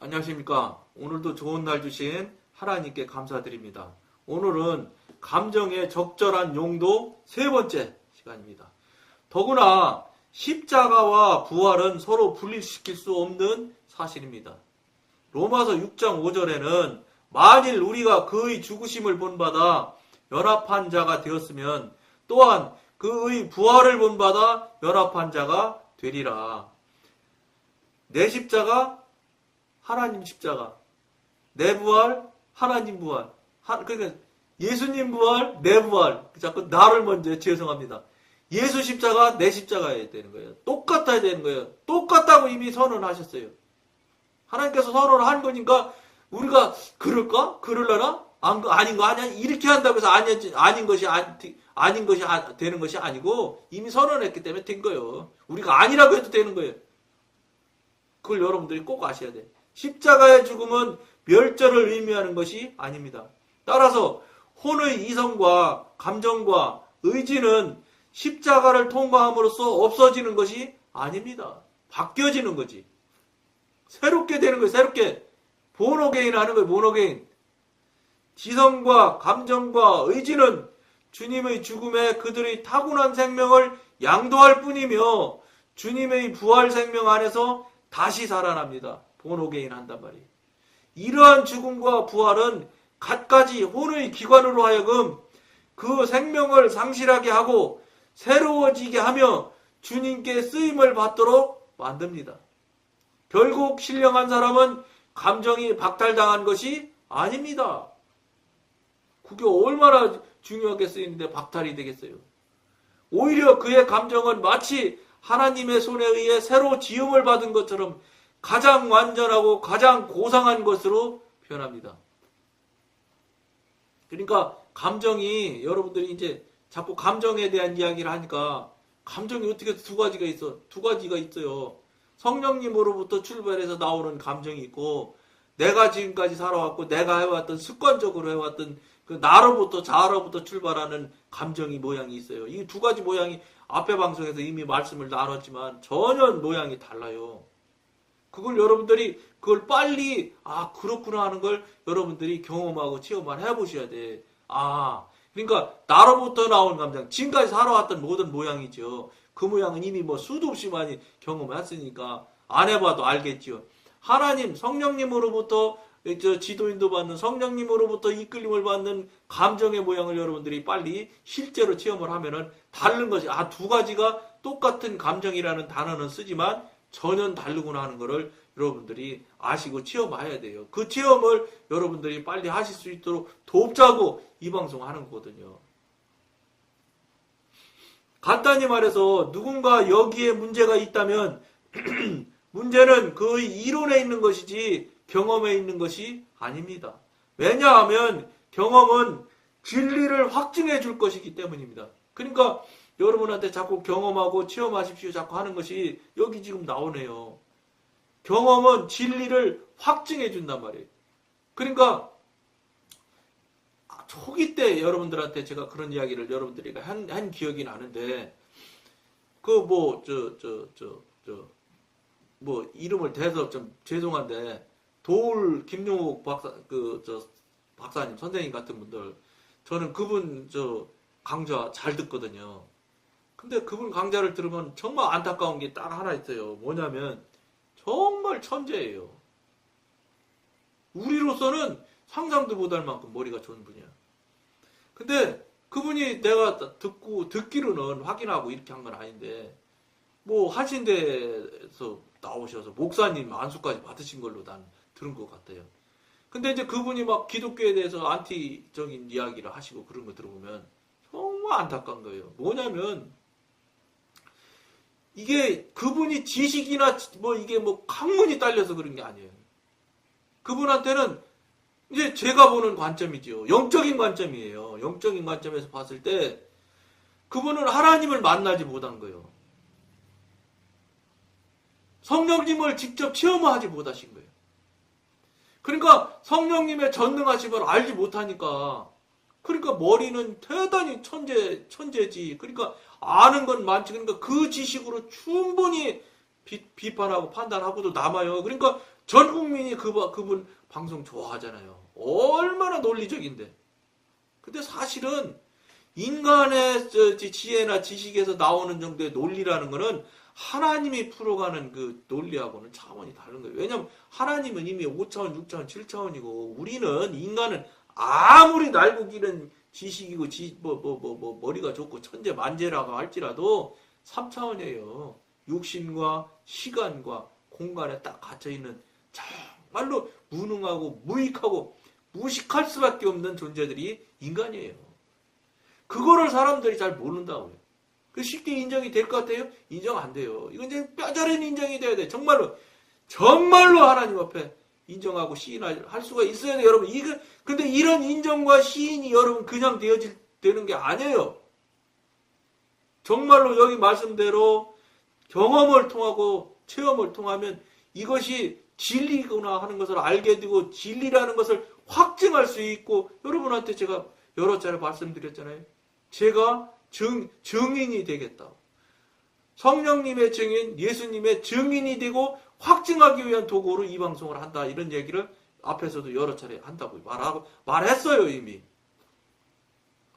안녕하십니까. 오늘도 좋은 날 주신 하나님께 감사드립니다. 오늘은 감정의 적절한 용도 세 번째 시간입니다. 더구나 십자가와 부활은 서로 분리시킬 수 없는 사실입니다. 로마서 6장 5절에는 만일 우리가 그의 죽으심을 본받아 연합한 자가 되었으면 또한 그의 부활을 본받아 연합한 자가 되리라. 내 십자가 하나님 십자가, 내 부활, 하나님 부활. 그러니까 예수님 부활, 내 부활. 자꾸 나를 먼저 죄송합니다. 예수 십자가, 내 십자가여야 되는 거예요. 똑같아야 되는 거예요. 똑같다고 이미 선언하셨어요. 하나님께서 선언을 한 거니까 우리가 그럴까? 그럴려나? 아닌 거 아니야? 이렇게 한다고 해서 아닌 것이 되는 것이 아니고 이미 선언했기 때문에 된 거예요. 우리가 아니라고 해도 되는 거예요. 그걸 여러분들이 꼭 아셔야 돼요. 십자가의 죽음은 멸절을 의미하는 것이 아닙니다. 따라서 혼의 이성과 감정과 의지는 십자가를 통과함으로써 없어지는 것이 아닙니다. 바뀌어지는 거지. 새롭게 되는 거예요. 새롭게. 본어게인 하는 거예요. 본어게인. 지성과 감정과 의지는 주님의 죽음에 그들의 타고난 생명을 양도할 뿐이며 주님의 부활 생명 안에서 다시 살아납니다. 본어게인 한단 말이에요. 이러한 죽음과 부활은 갖가지 혼의 기관으로 하여금 그 생명을 상실하게 하고 새로워지게 하며 주님께 쓰임을 받도록 만듭니다. 결국 신령한 사람은 감정이 박탈당한 것이 아닙니다. 그게 얼마나 중요하게 쓰이는데 박탈이 되겠어요. 오히려 그의 감정은 마치 하나님의 손에 의해 새로 지음을 받은 것처럼 가장 완전하고 가장 고상한 것으로 변합니다. 그러니까 감정이 여러분들이 이제 자꾸 감정에 대한 이야기를 하니까 감정이 어떻게 두 가지가 있어? 두 가지가 있어요. 성령님으로부터 출발해서 나오는 감정이 있고 내가 지금까지 살아왔고 내가 해왔던 습관적으로 해왔던 그 나로부터 자아로부터 출발하는 감정이 모양이 있어요. 이 두 가지 모양이 앞에 방송에서 이미 말씀을 나눴지만 전혀 모양이 달라요. 그걸 여러분들이 그걸 빨리 그렇구나 하는 걸 여러분들이 경험하고 체험을 해보셔야 돼. 그러니까 나로부터 나온 감정, 지금까지 살아왔던 모든 모양이죠. 그 모양은 이미 수도 없이 많이 경험했으니까 안 해봐도 알겠죠. 하나님 성령님으로부터 지도인도 받는 성령님으로부터 이끌림을 받는 감정의 모양을 여러분들이 빨리 실제로 체험을 하면은 다른 것이 두 가지가 똑같은 감정이라는 단어는 쓰지만 전혀 다르구나 하는 것을 여러분들이 아시고 체험해야 돼요. 그 체험을 여러분들이 빨리 하실 수 있도록 돕자고 이 방송 하는 거거든요. 간단히 말해서 누군가 여기에 문제가 있다면 문제는 그의 이론에 있는 것이지 경험에 있는 것이 아닙니다. 왜냐하면 경험은 진리를 확증해 줄 것이기 때문입니다. 그러니까 여러분한테 자꾸 경험하고 체험하십시오 자꾸 하는 것이 여기 지금 나오네요. 경험은 진리를 확증해 준단 말이에요. 그러니까 초기 때 여러분들한테 제가 그런 이야기를 여러분들이 한 기억이 나는데 이름을 대서 좀 죄송한데 김용욱 박사님 선생님 같은 분들 저는 그분 강좌 잘 듣거든요. 근데 그분 강좌를 들으면 정말 안타까운 게 딱 하나 있어요. 뭐냐면 정말 천재예요. 우리로서는 상상도 못할 만큼 머리가 좋은 분이야. 근데 그분이 내가 듣기로는 확인하고 이렇게 한 건 아닌데 한신대에서 나오셔서 목사님 안수까지 받으신 걸로 난 들은 것 같아요. 근데 이제 그분이 기독교에 대해서 안티적인 이야기를 하시고 그런 거 들어보면 정말 안타까운 거예요. 뭐냐면 이게 그분이 지식이나 이게 학문이 딸려서 그런 게 아니에요. 그분한테는 이제 제가 보는 관점이죠. 영적인 관점이에요. 영적인 관점에서 봤을 때 그분은 하나님을 만나지 못한 거예요. 성령님을 직접 체험하지 못하신 거예요. 그러니까 성령님의 전능하심을 알지 못하니까 그러니까 머리는 대단히 천재지. 그러니까 아는 건 많지. 그러니까 그 지식으로 충분히 비판하고 판단하고도 남아요. 그러니까 전 국민이 그분 방송 좋아하잖아요. 얼마나 논리적인데. 근데 사실은 인간의 지혜나 지식에서 나오는 정도의 논리라는 거는 하나님이 풀어가는 그 논리하고는 차원이 다른 거예요. 왜냐하면 하나님은 이미 5차원, 6차원, 7차원이고 우리는 인간은 아무리 날고 기는 지식이고 머리가 좋고 천재 만재라고 할지라도 3차원이에요. 육신과 시간과 공간에 딱 갇혀있는 정말로 무능하고 무익하고 무식할 수밖에 없는 존재들이 인간이에요. 그거를 사람들이 잘 모른다고요. 그 쉽게 인정이 될 것 같아요? 인정 안 돼요. 이건 이제 뼈저린 인정이 돼야 돼. 정말로 하나님 앞에 인정하고 시인할 수가 있어야 돼요, 여러분. 근데 이런 인정과 시인이 여러분 그냥 되는 게 아니에요. 정말로 여기 말씀대로 경험을 통하고 체험을 통하면 이것이 진리구나 하는 것을 알게 되고 진리라는 것을 확증할 수 있고, 여러분한테 제가 여러 차례 말씀드렸잖아요. 제가 증인이 되겠다. 성령님의 증인, 예수님의 증인이 되고 확증하기 위한 도구로 이 방송을 한다. 이런 얘기를 앞에서도 여러 차례 한다고 말했어요, 이미.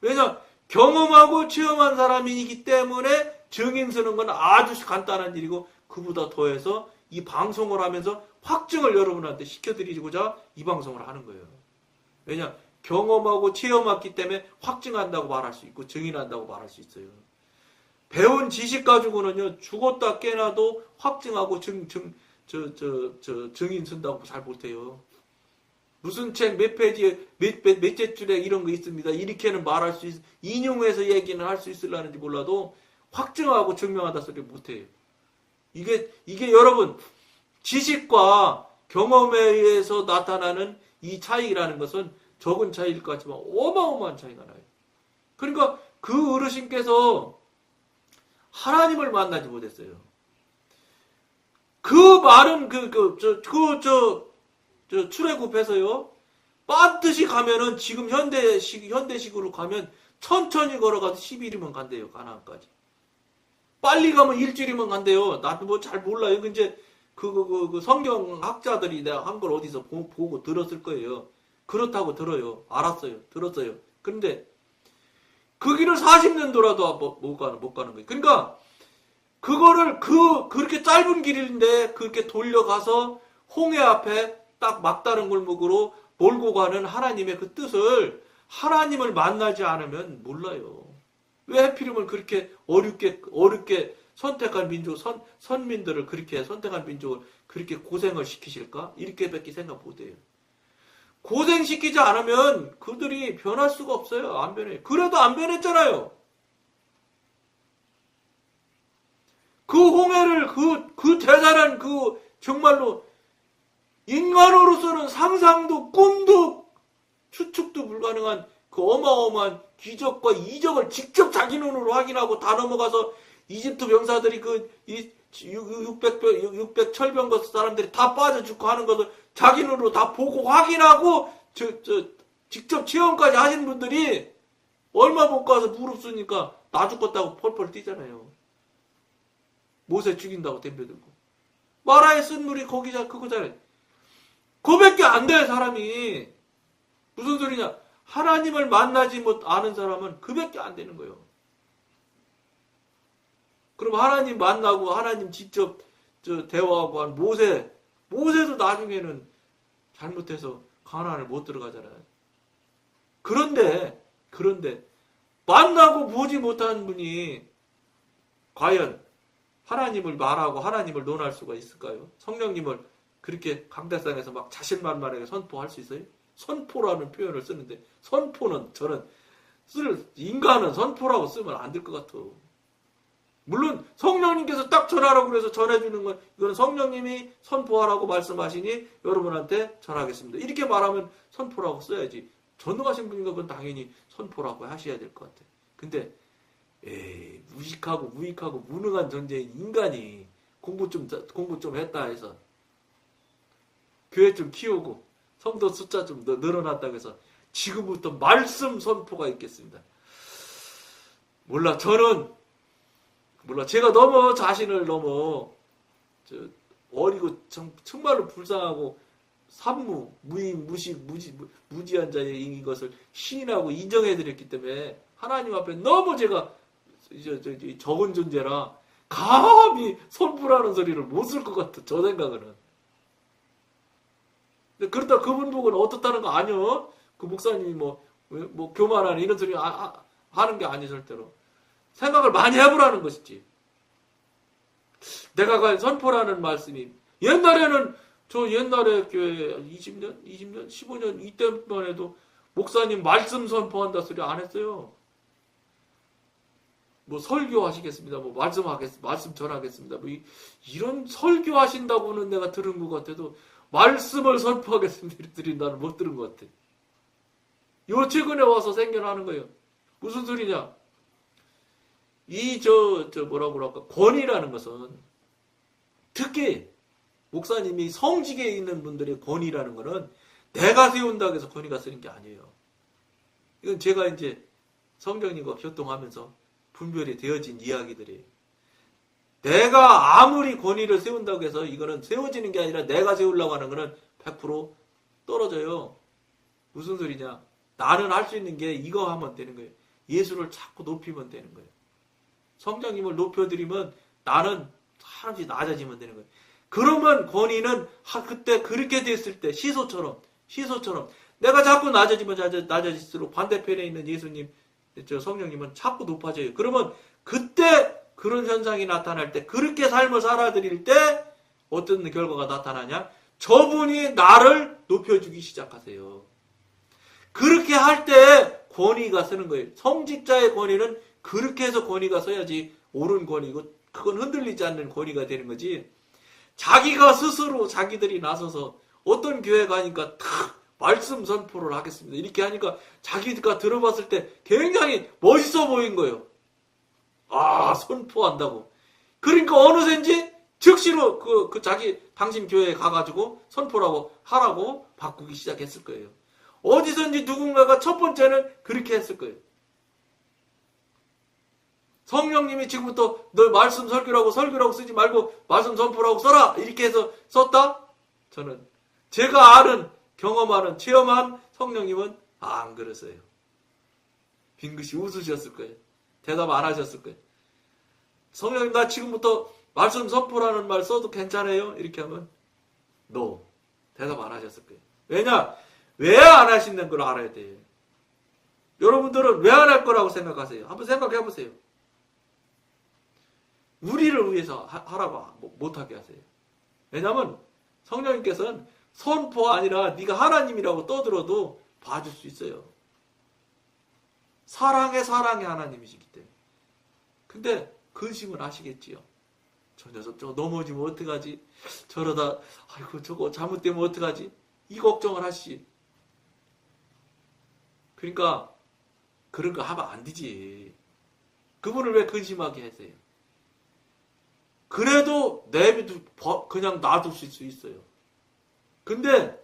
왜냐? 경험하고 체험한 사람이기 때문에 증인 쓰는 건 아주 간단한 일이고, 그보다 더해서 이 방송을 하면서 확증을 여러분한테 시켜드리고자 이 방송을 하는 거예요. 왜냐? 경험하고 체험했기 때문에 확증한다고 말할 수 있고 증인한다고 말할 수 있어요. 배운 지식 가지고는요, 죽었다 깨나도 확증하고 증인 쓴다고 잘 못해요. 무슨 책 몇 페이지에 몇째 줄에 이런 거 있습니다. 이렇게는 말할 수 있어. 인용해서 얘기는 할 수 있을라는지 몰라도 확증하고 증명한다 소리 못해요. 이게 여러분, 지식과 경험에 의해서 나타나는 이 차이라는 것은 적은 차이일 것 같지만 어마어마한 차이가 나요. 그러니까 그 어르신께서 하나님을 만나지 못했어요. 그 말은 출애굽해서요, 반드시 가면은 지금 현대식으로 가면 천천히 걸어가서 10일이면 간대요, 가나안까지. 빨리 가면 일주일이면 간대요. 나도 뭐 잘 몰라요. 근데 그 성경학자들이 내가 한 걸 어디서 보고 들었을 거예요. 그렇다고 들어요. 알았어요. 들었어요. 그런데 그 길을 40년 돌아도 못 가는 거예요. 그러니까 그거를 그렇게 짧은 길인데 그렇게 돌려가서 홍해 앞에 딱 막다른 골목으로 몰고 가는 하나님의 그 뜻을 하나님을 만나지 않으면 몰라요. 왜 하필이면 그렇게 어렵게 선택한 민족, 선민들을 그렇게 선택한 민족을 그렇게 고생을 시키실까? 이렇게밖에 생각 못해요. 고생시키지 않으면 그들이 변할 수가 없어요. 안 변해요. 그래도 안 변했잖아요. 그 홍해를 그 대단한 정말로 인간으로서는 상상도 꿈도 추측도 불가능한 그 어마어마한 기적과 이적을 직접 자기 눈으로 확인하고 다 넘어가서 이집트 병사들이 600철병 사람들이 다 빠져 죽고 하는 것을 자기 눈으로 다 보고 확인하고 직접 체험까지 하신 분들이 얼마 못 가서 무릎 쓰니까 나 죽겠다고 펄펄 뛰잖아요. 모세 죽인다고 덤벼들고. 마라의 쓴물이 그거잖아요. 그거밖에 안 돼, 사람이. 무슨 소리냐? 하나님을 만나지 않은 사람은 그밖에 안 되는 거예요. 그럼 하나님 만나고 하나님 직접 대화하고 한 모세도 나중에는 잘못해서 가나안을 못 들어가잖아요. 그런데 만나고 보지 못한 분이 과연 하나님을 말하고 하나님을 논할 수가 있을까요? 성령님을 그렇게 강대상에서 막 자신만만하게 선포할 수 있어요? 선포라는 표현을 쓰는데, 선포는 인간은 선포라고 쓰면 안 될 것 같아. 물론 성령님께서 딱 전하라고 그래서 전해주는 건 이건 성령님이 선포하라고 말씀하시니 여러분한테 전하겠습니다. 이렇게 말하면 선포라고 써야지. 전능하신 분인 건 당연히 선포라고 하셔야 될 것 같아. 근데 무식하고 무익하고 무능한 존재인 인간이 공부 좀 했다 해서 교회 좀 키우고 성도 숫자 좀 늘어났다고 해서 지금부터 말씀 선포가 있겠습니다. 몰라. 제가 자신을 너무 어리고 정말로 불쌍하고 산무, 무인, 무식, 무지한 자의 것을 시인하고 인정해드렸기 때문에 하나님 앞에 너무 제가 적은 존재라 감히 선포라는 소리를 못 쓸 것 같아. 저 생각은. 그렇다 그분 보고는 어떻다는 거 아니요. 그 목사님이 뭐 교만하는 이런 소리 하는 게 아니 절대로. 생각을 많이 해보라는 것이지. 내가 간 선포라는 말씀이 옛날에는 저 옛날에 교회 20년, 15년 이때만 해도 목사님 말씀 선포한다 소리 안 했어요. 뭐 설교하시겠습니다. 뭐 말씀 전하겠습니다. 뭐 이런 설교하신다고는 내가 들은 것 같아도 말씀을 선포하겠습니다. 이렇게 나는 못 들은 것 같아. 요 최근에 와서 생겨나는 거예요. 무슨 소리냐? 뭐라고 그럴까? 권위라는 것은 특히 목사님이 성직에 있는 분들의 권위라는 것은 내가 세운다고 해서 권위가 쓰는 게 아니에요. 이건 제가 이제 성경님과 교통하면서 분별이 되어진 이야기들이에요. 내가 아무리 권위를 세운다고 해서 이거는 세워지는 게 아니라 내가 세우려고 하는 거는 100% 떨어져요. 무슨 소리냐? 나는 할 수 있는 게 이거 하면 되는 거예요. 예수를 자꾸 높이면 되는 거예요. 성령님을 높여드리면 나는 사람이 낮아지면 되는 거예요. 그러면 권위는 그때 그렇게 됐을 때 시소처럼 내가 자꾸 낮아지면 낮아질수록 반대편에 있는 예수님, 성령님은 자꾸 높아져요. 그러면 그때 그런 현상이 나타날 때 그렇게 삶을 살아드릴 때 어떤 결과가 나타나냐? 저분이 나를 높여주기 시작하세요. 그렇게 할 때 권위가 서는 거예요. 성직자의 권위는 그렇게 해서 권위가 서야지 옳은 권위고 그건 흔들리지 않는 권위가 되는 거지. 자기가 스스로 자기들이 나서서 어떤 교회 가니까 탁 말씀 선포를 하겠습니다. 이렇게 하니까 자기가 들어봤을 때 굉장히 멋있어 보인 거예요. 아, 선포한다고. 그러니까 어느샌지 즉시로 당신 교회에 가가지고 선포라고 하라고 바꾸기 시작했을 거예요. 어디선지 누군가가 첫 번째는 그렇게 했을 거예요. 성령님이 지금부터 너 말씀 설교라고 쓰지 말고 말씀 선포라고 써라 이렇게 해서 썼다? 저는 제가 아는 경험하는 체험한 성령님은 안 그랬어요. 빙긋이 웃으셨을 거예요. 대답 안 하셨을 거예요. 성령님 나 지금부터 말씀 선포라는 말 써도 괜찮아요? 이렇게 하면 no. 대답 안 하셨을 거예요. 왜냐? 왜 안 하시는 걸 알아야 돼요. 여러분들은 왜 안 할 거라고 생각하세요? 한번 생각해 보세요. 우리를 위해서 하라고 못하게 하세요. 왜냐하면 성령님께서는 선포 아니라 네가 하나님이라고 떠들어도 봐줄 수 있어요. 사랑의 하나님이시기 때문에. 근데 근심은 하시겠지요. 저 녀석 저거 넘어지면 어떡하지? 저러다 아이고 저거 잘못되면 어떡하지? 이 걱정을 하시지. 그러니까 그런 거 하면 안 되지. 그분을 왜 근심하게 하세요? 그래도 그냥 놔둘 수 있어요. 근데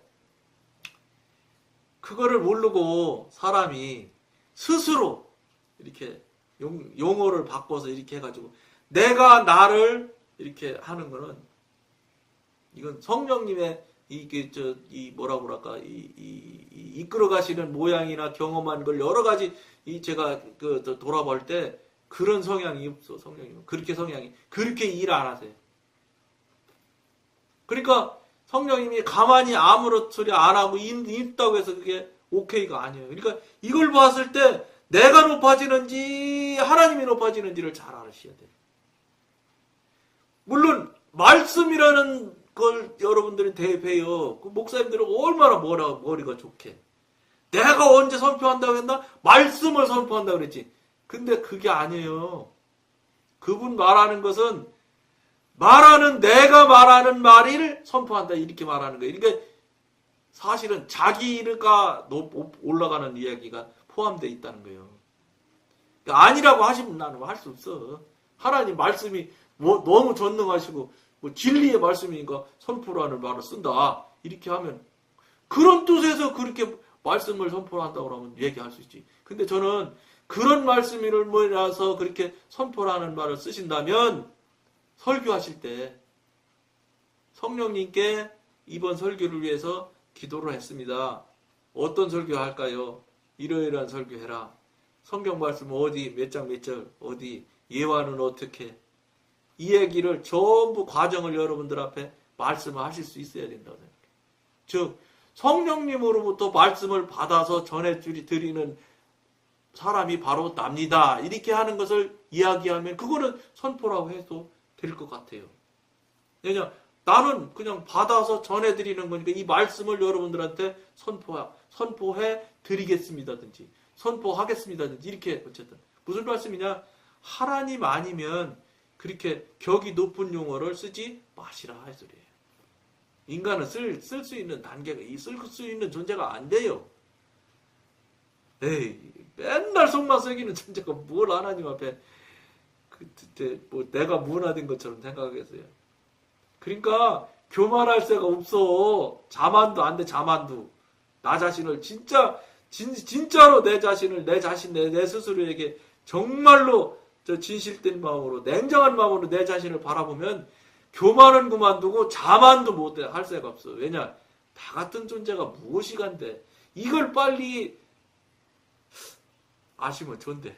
그거를 모르고 사람이 스스로 이렇게 용어를 바꿔서 이렇게 해가지고 내가 나를 이렇게 하는 거는 이건 성령님의 뭐라고 그럴까 이끌어 가시는 모양이나 경험한 걸 여러 가지 제가 돌아볼 때 그런 성향이 없어. 성령님은 그렇게 일 안 하세요. 그러니까 성령님이 가만히 아무런 소리 안 하고 있다고 해서 그게 오케이가 아니에요. 그러니까 이걸 봤을 때 내가 높아지는지 하나님이 높아지는지를 잘 알으셔야 돼요. 물론 말씀이라는 걸 여러분들이 대배요. 그 목사님들은 얼마나 머리가 좋게. 내가 언제 선포한다고 했나? 말씀을 선포한다고 그랬지. 근데 그게 아니에요. 그분 말하는 것은 내가 말하는 말을 선포한다 이렇게 말하는 거예요. 그러니까 사실은 자기가 올라가는 이야기가 포함되어 있다는 거예요. 그러니까 아니라고 하시면 나는 할 수 없어. 하나님 말씀이 너무 전능하시고 진리의 말씀이니까 선포라는 말을 쓴다. 이렇게 하면 그런 뜻에서 그렇게 말씀을 선포한다고 하면 얘기할 수 있지. 근데 저는 그런 말씀을 뭐라서 그렇게 선포라는 말을 쓰신다면 설교하실 때 성령님께 이번 설교를 위해서 기도를 했습니다. 어떤 설교 할까요? 이러이러한 설교 해라. 성경 말씀 어디 몇 장 몇 절 어디 예화는 어떻게 이 얘기를 전부 과정을 여러분들 앞에 말씀하실 수 있어야 된다고 생각해요. 즉 성령님으로부터 말씀을 받아서 전해드리는 사람이 바로 납니다. 이렇게 하는 것을 이야기하면 그거는 선포라고 해도 될 것 같아요. 왜냐 나는 그냥 받아서 전해드리는 거니까 이 말씀을 여러분들한테 선포해 드리겠습니다든지 선포하겠습니다든지 이렇게 어쨌든 무슨 말씀이냐 하나님 아니면 그렇게 격이 높은 용어를 쓰지 마시라 이 소리예요. 인간은 쓸 수 있는 단계가 쓸 수 있는 존재가 안 돼요. 에이 맨날 속만 썩이는 존재가 뭘 하나님 앞에 뭐 내가 무은하된 것처럼 생각하겠어요. 그러니까 교만할 새가 없어. 자만도 안 돼. 자만도. 나 자신을 진짜로 내 자신을 내 스스로에게 정말로 진실된 마음으로 냉정한 마음으로 내 자신을 바라보면 교만은 그만두고 자만도 못해 할 새가 없어. 왜냐 다 같은 존재가 무엇이 간데 이걸 빨리 아시면 좋은데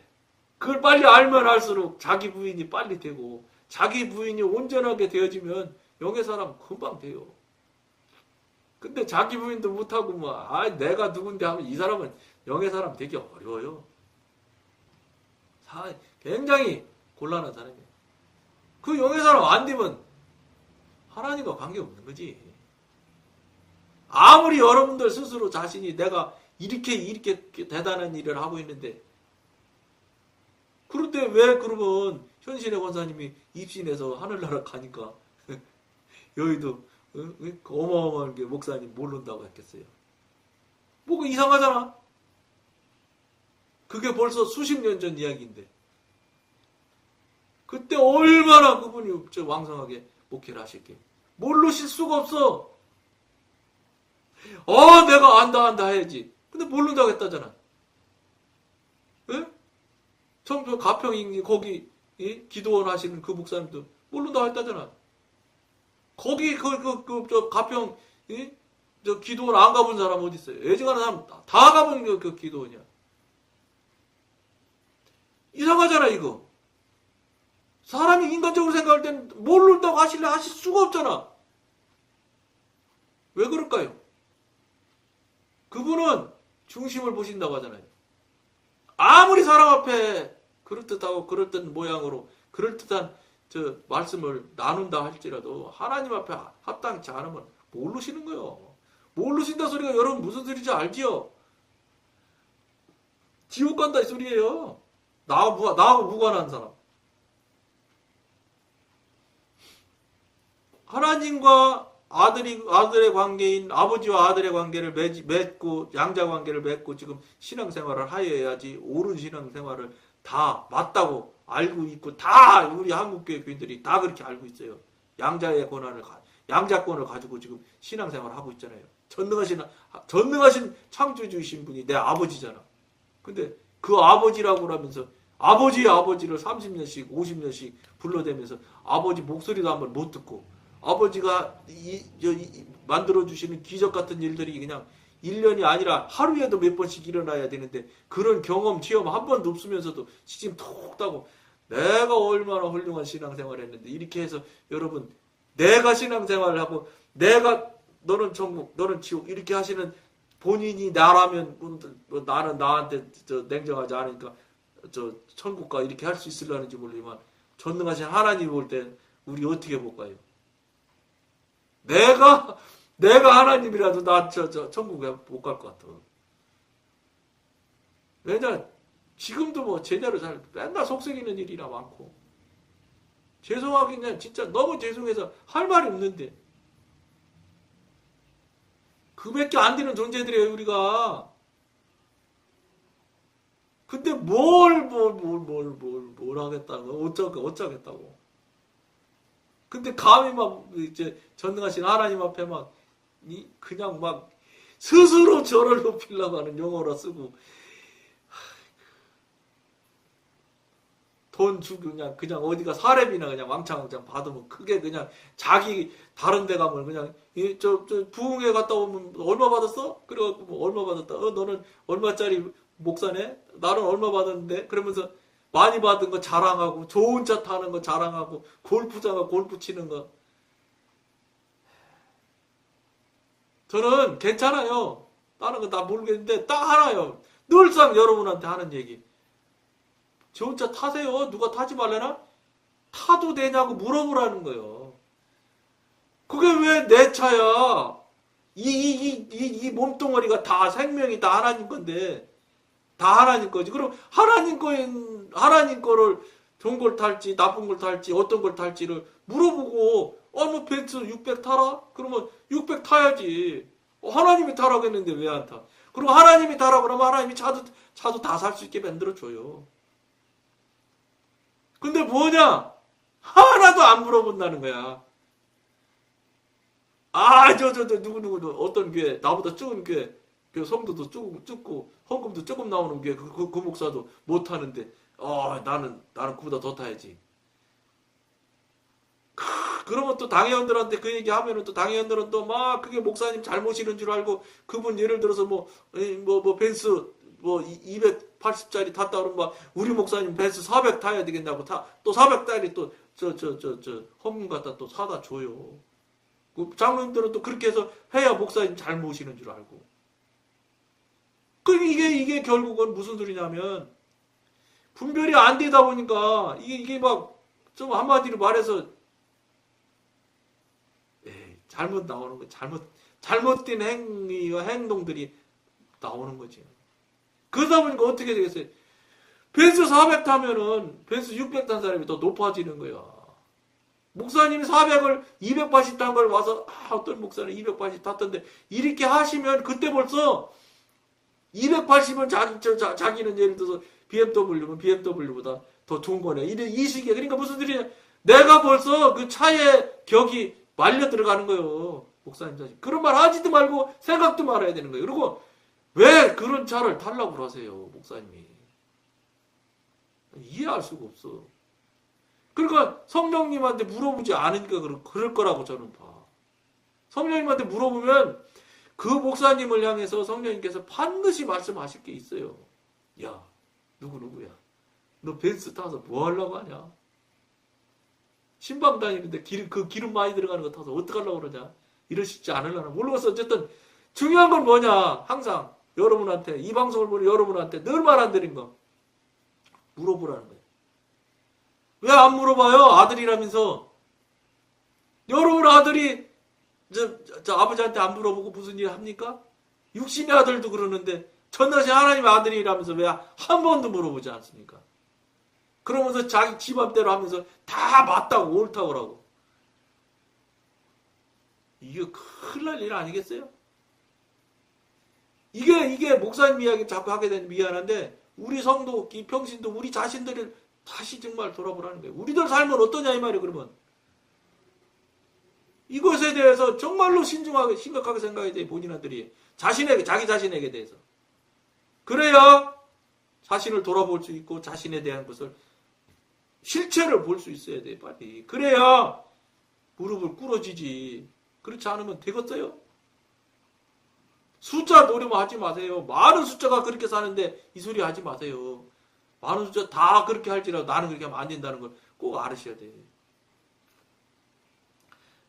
그걸 빨리 알면 알수록 자기 부인이 빨리 되고 자기 부인이 온전하게 되어지면 영의 사람 금방 돼요. 근데 자기 부인도 못하고 내가 누군데 하면 이 사람은 영의 사람 되기 어려워요. 굉장히 곤란한 사람이에요. 그 영의 사람 안 되면 하나님과 관계없는 거지. 아무리 여러분들 스스로 자신이 내가 이렇게 대단한 일을 하고 있는데 그런데 왜 그러면 현신의 권사님이 입신해서 하늘나라 가니까 여의도 어마어마한 게 목사님 모른다고 했겠어요. 뭐가 이상하잖아. 그게 벌써 수십 년 전 이야기인데 그때 얼마나 그분이 왕성하게 목회를 하실게. 모르실 수가 없어. 내가 안다 해야지. 근데 모른다고 했다잖아. 예? 청주 가평이 거기 기도원 하시는 그 목사님도 모른다고 했다잖아. 거기 저 가평 저 기도원 안 가본 사람 어디 있어요? 애증하는 사람 다 가본 그 기도원이야. 이상하잖아 이거. 사람이 인간적으로 생각할 땐 모른다고 하실 수가 없잖아. 왜 그럴까요? 그분은 중심을 보신다고 하잖아요. 아무리 사람 앞에 그럴듯하고 그럴듯한 모양으로 그럴듯한 저 말씀을 나눈다 할지라도 하나님 앞에 합당치 않으면 모르시는 거예요. 모르신다 소리가 여러분 무슨 소리인지 알지요? 지옥 간다 이 소리예요. 나하고 무관한 사람. 하나님과 아들의 관계인 아버지와 아들의 관계를 맺고 양자 관계를 맺고 지금 신앙생활을 하여야지 옳은 신앙생활을 다 맞다고 알고 있고 다 우리 한국교회 교인들이 다 그렇게 알고 있어요. 양자권을 가지고 지금 신앙생활을 하고 있잖아요. 전능하신 창조주이신 분이 내 아버지잖아. 근데 그 아버지라고 하면서 아버지의 아버지를 30년씩 50년씩 불러대면서 아버지 목소리도 한번 못 듣고 아버지가 만들어주시는 기적 같은 일들이 그냥 1년이 아니라 하루에도 몇 번씩 일어나야 되는데 그런 경험, 체험 한 번도 없으면서도 시침 톡 따고 내가 얼마나 훌륭한 신앙생활을 했는데 이렇게 해서 여러분 내가 신앙생활을 하고 내가 너는 천국, 너는 지옥 이렇게 하시는 본인이 나라면 나는 나한테 냉정하지 않으니까 천국가 이렇게 할 수 있으려는지 모르지만 전능하신 하나님 볼 때 우리 어떻게 볼까요? 내가 하나님이라도 나 천국에 못 갈 것 같아. 왜냐 지금도 제대로 잘 맨날 속썩이는 일이나 많고 죄송하긴 진짜 너무 죄송해서 할 말이 없는데 그밖에 안 되는 존재들이에요 우리가. 근데 뭘 하겠다고 어쩌겠다고. 근데 감히 막 이제 전능하신 하나님 앞에 그냥 스스로 저를 높이려고 하는 용어로 쓰고 돈 주고 그냥 어디가 사례비나 그냥 왕창왕창 받으면 그게 그냥 자기 다른 데 가면 그냥 저 부흥회 갔다 오면 얼마 받았어? 그래갖고 뭐 얼마 받았다. 너는 얼마짜리 목사네? 나는 얼마 받았는데? 그러면서 많이 받은 거 자랑하고 좋은 차 타는 거 자랑하고 골프장 가 골프 치는 거. 저는 괜찮아요. 다른 거 다 모르겠는데 딱 하나요. 늘상 여러분한테 하는 얘기. 좋은 차 타세요. 누가 타지 말래나? 타도 되냐고 물어보라는 거예요. 그게 왜 내 차야? 이 몸뚱어리가 다 생명이 다 하나님 건데, 다 하나님 거지. 그럼 하나님 거를 좋은 걸 탈지, 나쁜 걸 탈지, 어떤 걸 탈지를 물어보고, 뭐 벤츠 600 타라? 그러면 600 타야지. 하나님이 타라고 했는데 왜 안 타? 그리고 하나님이 타라고 그러면 하나님이 차도 다 살 수 있게 만들어줘요. 근데 뭐냐? 하나도 안 물어본다는 거야. 누구, 어떤 교회, 나보다 적은 교회, 그 성도도 적고, 헌금도 조금 나오는 교회, 그 목사도 못 하는데, 나는 그보다 더 타야지. 그러면 또 당회원들한테 그 얘기 하면은 또 당회원들은 또 막 그게 목사님 잘못이는 줄 알고, 그분 예를 들어서 벤츠, 280짜리 탔다 그러면 막 우리 목사님 벤츠 400 타야 되겠냐고 또 400짜리 또 헌금 갖다 또 사다 줘요. 그 장로님들은 또 그렇게 해서 해야 목사님 잘 모시는 줄 알고. 그럼 이게 결국은 무슨 소리냐면 분별이 안 되다 보니까 이게 막 좀 한마디로 말해서 잘못 나오는 거, 잘못된 행위와 행동들이 나오는 거지. 그러다 보니까 어떻게 되겠어요? 벤츠 400 타면은 벤츠 600 탄 사람이 더 높아지는 거야. 목사님이 400을 280 탄 걸 와서 어떤 목사는 280 탔던데 이렇게 하시면 그때 벌써 280은 자기는 예를 들어서 BMW면 BMW보다 더 좋은 거네. 이 시기에 그러니까 무슨 소리냐? 내가 벌써 그 차의 격이 말려 들어가는 거예요. 목사님 자식. 그런 말 하지도 말고 생각도 말아야 되는 거예요. 그리고 왜 그런 차를 타려고 그러세요, 목사님이? 이해할 수가 없어. 그러니까 성령님한테 물어보지 않으니까 그럴 거라고 저는 봐. 성령님한테 물어보면 그 목사님을 향해서 성령님께서 반드시 말씀하실 게 있어요. 야, 누구야? 너 벤츠 타서 뭐 하려고 하냐? 신방 다니는데 기름 많이 들어가는 거 타서 어떡하려고 그러냐? 이러시지 않으려나? 모르겠어. 어쨌든 중요한 건 뭐냐? 항상 여러분한테, 이 방송을 보는 여러분한테 늘 말 안 드린 거 물어보라는 거예요. 왜 안 물어봐요? 아들이라면서. 여러분 아들이 저 아버지한테 안 물어보고 무슨 일 합니까? 육신의 아들도 그러는데 전능하신 하나님의 아들이라면서 왜 한 번도 물어보지 않습니까? 그러면서 자기 집안대로 하면서 다 맞다고 옳다고 하고. 이게 큰일 날 일 아니겠어요? 이게 목사님 이야기 자꾸 하게 되면 미안한데 우리 성도, 이 평신도 우리 자신들을 다시 정말 돌아보라는 거예요. 우리들 삶은 어떠냐 이 말이에요. 그러면 이것에 대해서 정말로 신중하게 심각하게 생각해야 돼요. 본인들이 자기 자신에게 대해서. 그래야 자신을 돌아볼 수 있고 자신에 대한 것을 실체를 볼 수 있어야 돼 빨리. 그래야 무릎을 꿇어지지. 그렇지 않으면 되겠어요? 숫자 노리면 하지 마세요. 많은 숫자가 그렇게 사는데 이 소리 하지 마세요. 많은 숫자 다 그렇게 할지라도 나는 그렇게 하면 안 된다는 걸 꼭 알으셔야 돼.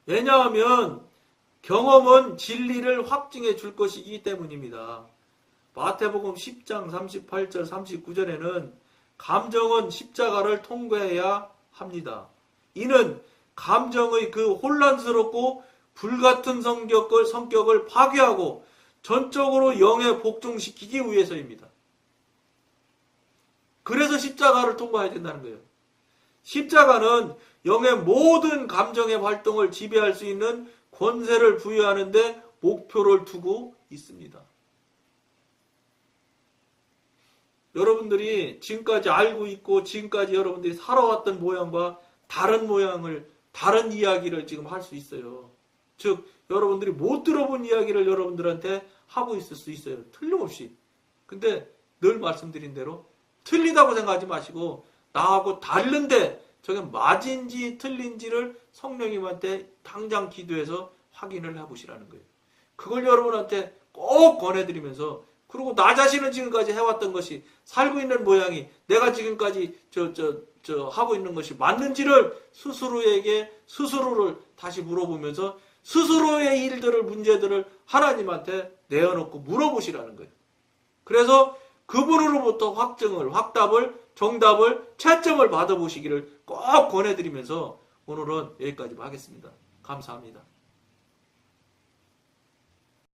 왜냐하면 경험은 진리를 확증해 줄 것이기 때문입니다. 마태복음 10장 38절 39절에는 감정은 십자가를 통과해야 합니다. 이는 감정의 그 혼란스럽고 불같은 성격을 파괴하고 전적으로 영에 복종시키기 위해서입니다. 그래서 십자가를 통과해야 된다는 거예요. 십자가는 영의 모든 감정의 활동을 지배할 수 있는 권세를 부여하는 데 목표를 두고 있습니다. 여러분들이 지금까지 알고 있고 지금까지 여러분들이 살아왔던 모양과 다른 모양을, 다른 이야기를 지금 할 수 있어요. 즉 여러분들이 못 들어본 이야기를 여러분들한테 하고 있을 수 있어요. 틀림없이. 근데 늘 말씀드린 대로 틀리다고 생각하지 마시고 나하고 다른데 저게 맞은지 틀린지를 성령님한테 당장 기도해서 확인을 해보시라는 거예요. 그걸 여러분한테 꼭 권해드리면서, 그리고 나 자신은 지금까지 해왔던 것이, 살고 있는 모양이 내가 지금까지 하고 있는 것이 맞는지를 스스로를 다시 물어보면서 스스로의 일들을, 문제들을 하나님한테 내어놓고 물어보시라는 거예요. 그래서 그분으로부터 확답을, 정답을, 채점을 받아보시기를 꼭 권해드리면서 오늘은 여기까지 하겠습니다. 감사합니다.